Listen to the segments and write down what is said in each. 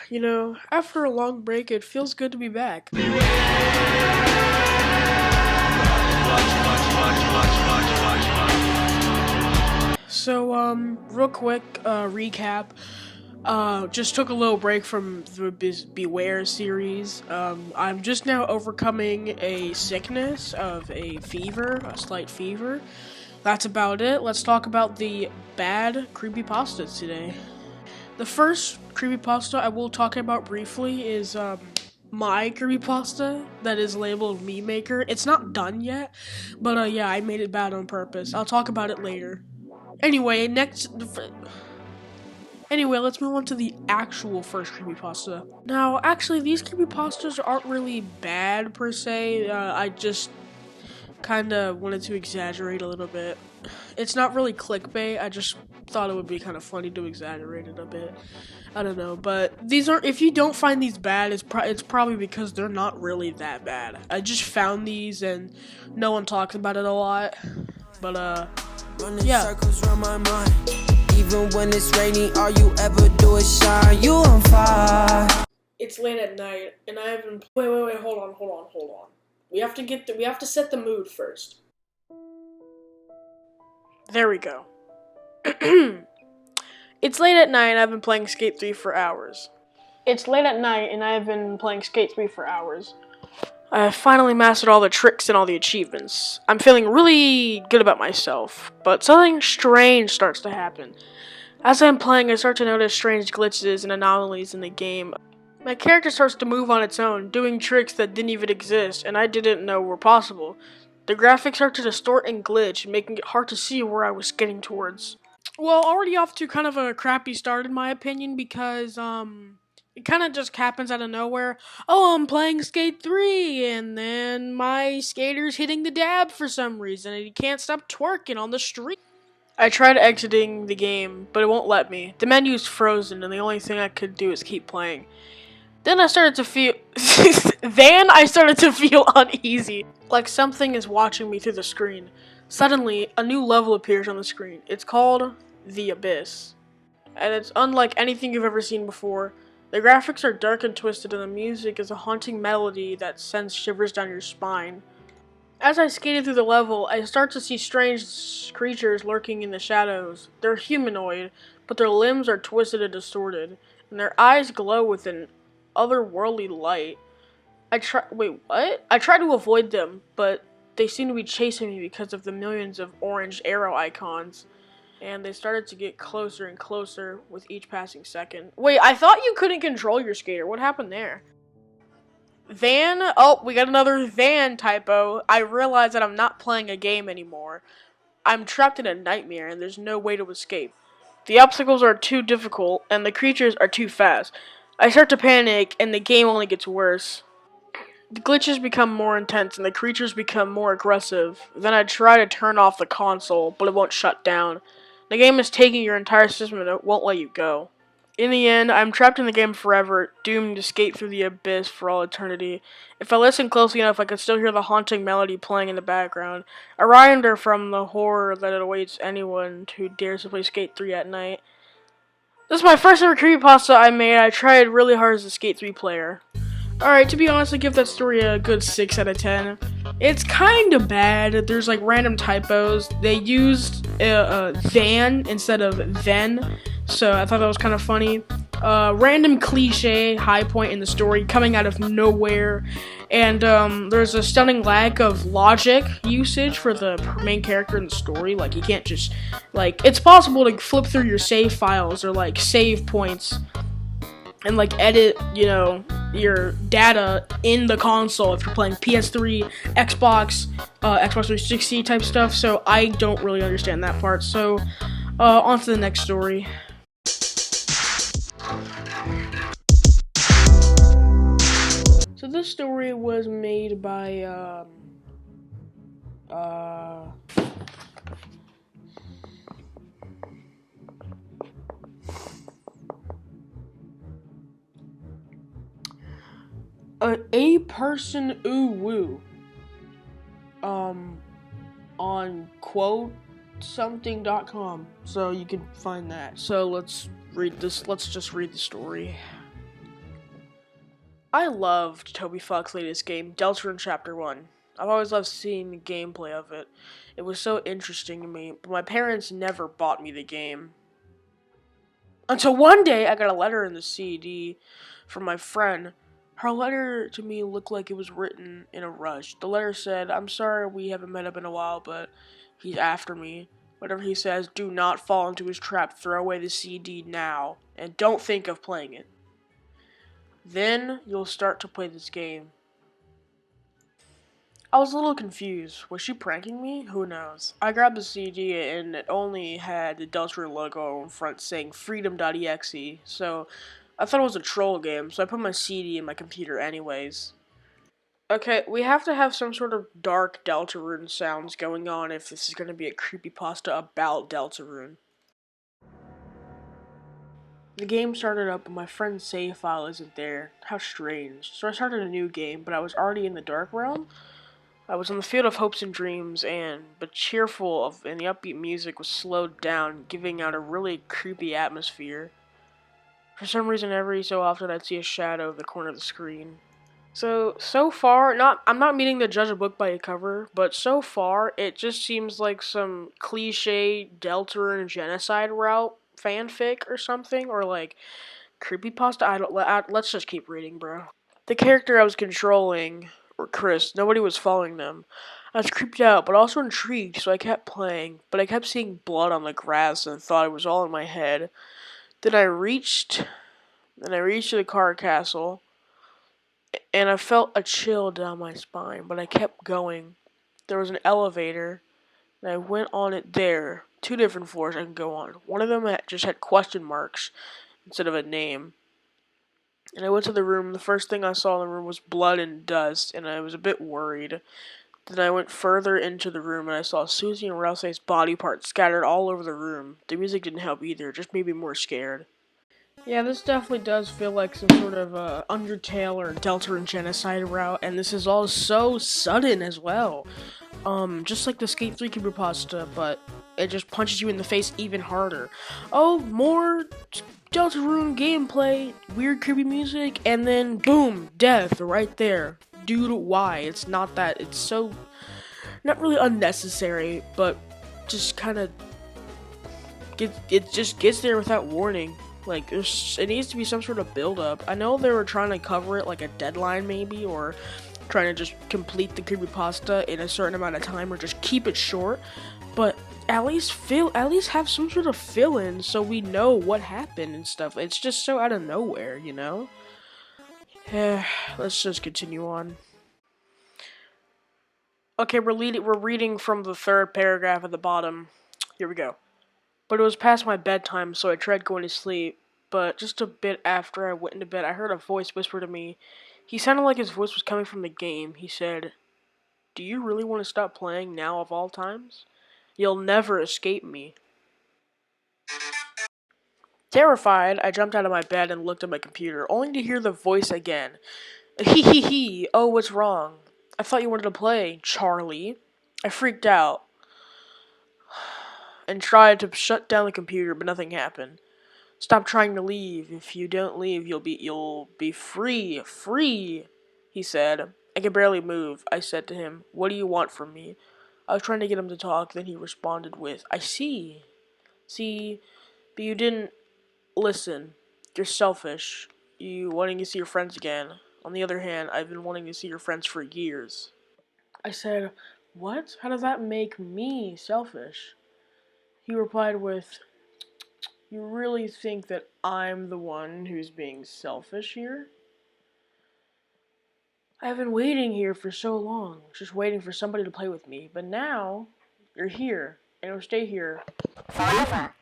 You know, after a long break, it feels good to be back. So, real quick, recap. Just took a little break from the Beware series. I'm just now overcoming a sickness of a fever, a slight fever. That's about it. Let's talk about the bad creepypastas today. The first creepypasta I will talk about briefly is my creepypasta that is labeled Meme Maker. It's not done yet, but yeah, I made it bad on purpose. I'll talk about it later. Anyway, Anyway, let's move on to the actual first creepypasta. Now, actually, these creepypastas aren't really bad per se. I just kind of wanted to exaggerate a little bit. It's not really clickbait. I just thought it would be kind of funny to exaggerate it a bit. I don't know, but these are. If you don't find these bad, it's probably because they're not really that bad. I just found these and no one talks about it a lot. But yeah. Circles around my mind. Even when it's rainy, all you ever do is shine. You on fire. It's late at night, and I haven't. Wait. Hold on. We have to set the mood first. There we go. It's late at night, and I've been playing Skate 3 for hours. I finally mastered all the tricks and all the achievements. I'm feeling really good about myself, but something strange starts to happen. As I'm playing, I start to notice strange glitches and anomalies in the game. My character starts to move on its own, doing tricks that didn't even exist and I didn't know were possible. The graphics start to distort and glitch, making it hard to see where I was getting towards. Well, already off to kind of a crappy start in my opinion because, it kind of just happens out of nowhere. Oh, I'm playing Skate 3, and then my skater's hitting the dab for some reason, and he can't stop twerking on the street. I tried exiting the game, but it won't let me. The menu's frozen, and the only thing I could do is keep playing. Then I started to feel uneasy, like something is watching me through the screen. Suddenly, a new level appears on the screen. It's called The Abyss, and it's unlike anything you've ever seen before. The graphics are dark and twisted, and the music is a haunting melody that sends shivers down your spine. As I skated through the level, I start to see strange creatures lurking in the shadows. They're humanoid, but their limbs are twisted and distorted, and their eyes glow with an otherworldly light. I try to avoid them, but they seem to be chasing me because of the millions of orange arrow icons. And they started to get closer and closer with each passing second. Wait, I thought you couldn't control your skater. What happened there? Van? Oh, we got another van typo. I realize that I'm not playing a game anymore. I'm trapped in a nightmare and there's no way to escape. The obstacles are too difficult and the creatures are too fast. I start to panic and the game only gets worse. The glitches become more intense and the creatures become more aggressive. Then I try to turn off the console, but it won't shut down. The game is taking your entire system and it won't let you go. In the end, I'm trapped in the game forever, doomed to skate through the abyss for all eternity. If I listen closely enough, I can still hear the haunting melody playing in the background, a reminder from the horror that it awaits anyone who dares to play Skate 3 at night. This is my first ever creepypasta I made. I tried really hard as a Skate 3 player. Alright, to be honest, I give that story a good 6 out of 10. It's kinda bad. There's like random typos. They used than instead of then, so I thought that was kind of funny. Random cliche high point in the story coming out of nowhere. And there's a stunning lack of logic usage for the main character in the story. Like, you can't just, like, it's possible to flip through your save files or like save points and like edit, your data in the console if you're playing PS3, Xbox, Xbox 360 type stuff. So I don't really understand that part. So on to the next story. So this story was made by a person woo on quote something.com, so you can find that. So let's just read the story. I loved Toby Fox's latest game, Deltarune Chapter 1. I've always loved seeing the gameplay of it. It was so interesting to me, but my parents never bought me the game. Until one day, I got a letter in the CD from my friend. Her letter to me looked like it was written in a rush. The letter said, "I'm sorry we haven't met up in a while, but he's after me. Whatever he says, do not fall into his trap. Throw away the CD now, and don't think of playing it. Then you'll start to play this game." I was a little confused. Was she pranking me? Who knows? I grabbed the CD and it only had the Deltarune logo in front saying freedom.exe, so I thought it was a troll game, so I put my CD in my computer anyways. Okay, we have to have some sort of dark Deltarune sounds going on if this is going to be a creepypasta about Deltarune. The game started up, but my friend's save file isn't there. How strange. So I started a new game, but I was already in the dark realm. I was in the field of hopes and dreams, but and the upbeat music was slowed down, giving out a really creepy atmosphere. For some reason, every so often I'd see a shadow in the corner of the screen. So far, I'm not meaning to judge a book by a cover, but so far, it just seems like some cliche Deltarune genocide route fanfic or something, or like creepypasta. Let's just keep reading, bro. The character I was controlling, or Chris, nobody was following them. I was creeped out, but also intrigued, so I kept playing, but I kept seeing blood on the grass and thought it was all in my head. Then I reached the card castle, and I felt a chill down my spine, but I kept going. There was an elevator, and I went on it there. 2 different floors I can go on. One of them just had question marks instead of a name. And I went to the room. The first thing I saw in the room was blood and dust, and I was a bit worried. Then I went further into the room, and I saw Susie and Rousey's body parts scattered all over the room. The music didn't help either, just made me more scared. Yeah, this definitely does feel like some sort of Undertale or Deltarune genocide route, and this is all so sudden as well. Just like the Skate 3 creepypasta, but it just punches you in the face even harder. Oh, more Deltarune gameplay, weird creepy music, and then boom, death right there. Dude, why? It's not that, it's so, not really unnecessary, but just kind of, it just gets there without warning. Like, it needs to be some sort of build-up. I know they were trying to cover it like a deadline maybe, or trying to just complete the creepypasta in a certain amount of time, or just keep it short, but at least have some sort of fill-in so we know what happened and stuff. It's just so out of nowhere, you know? Let's just continue on. Okay, we're reading from the 3rd paragraph at the bottom. Here we go. But it was past my bedtime, so I tried going to sleep. But just a bit after I went into bed, I heard a voice whisper to me. He sounded like his voice was coming from the game. He said, "Do you really want to stop playing now of all times? You'll never escape me." Terrified, I jumped out of my bed and looked at my computer, only to hear the voice again. "Hee hee hee, oh, what's wrong? I thought you wanted to play, Charlie." I freaked out and tried to shut down the computer, but nothing happened. "Stop trying to leave. If you don't leave, you'll be free," he said. I could barely move. I said to him, "What do you want from me?" I was trying to get him to talk, then he responded with, "I see. See, but you didn't listen. You're selfish. You wanting to see your friends again. On the other hand, I've been wanting to see your friends for years." I said, "What? How does that make me selfish?" He replied with, "You really think that I'm the one who's being selfish here? I've been waiting here for so long, just waiting for somebody to play with me, but now you're here, and you'll stay here forever."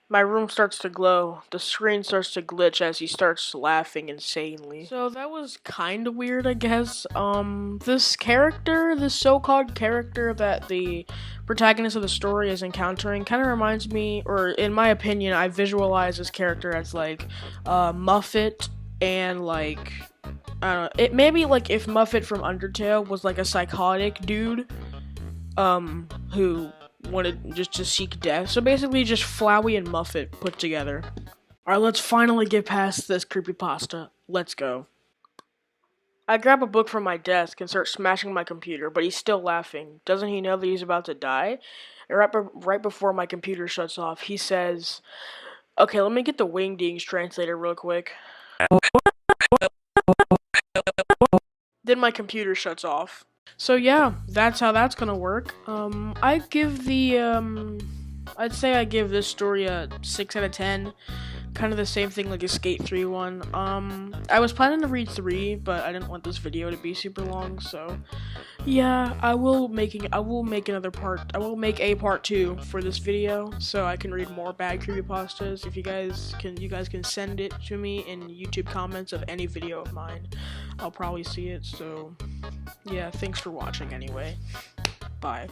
My room starts to glow. The screen starts to glitch as he starts laughing insanely. So that was kind of weird, I guess. This so-called character that the protagonist of the story is encountering kind of reminds me, or in my opinion, I visualize this character as like Muffet and like, I don't know, it maybe like if Muffet from Undertale was like a psychotic dude who wanted just to seek death. So basically just Flowey and Muffet put together. Alright, let's finally get past this creepypasta. Let's go. I grab a book from my desk and start smashing my computer, but he's still laughing. Doesn't he know that he's about to die? And right before my computer shuts off, he says, okay, let me get the Wingdings translator real quick. Then my computer shuts off. So yeah, that's how that's gonna work. I'd say I give this story a 6 out of 10. Kind of the same thing like Escape 3 one. I was planning to read 3, but I didn't want this video to be super long, so yeah, I will make another part. I will make a part 2 for this video, so I can read more bad creepypastas. If you guys can send it to me in YouTube comments of any video of mine. I'll probably see it, so yeah, thanks for watching anyway. Bye.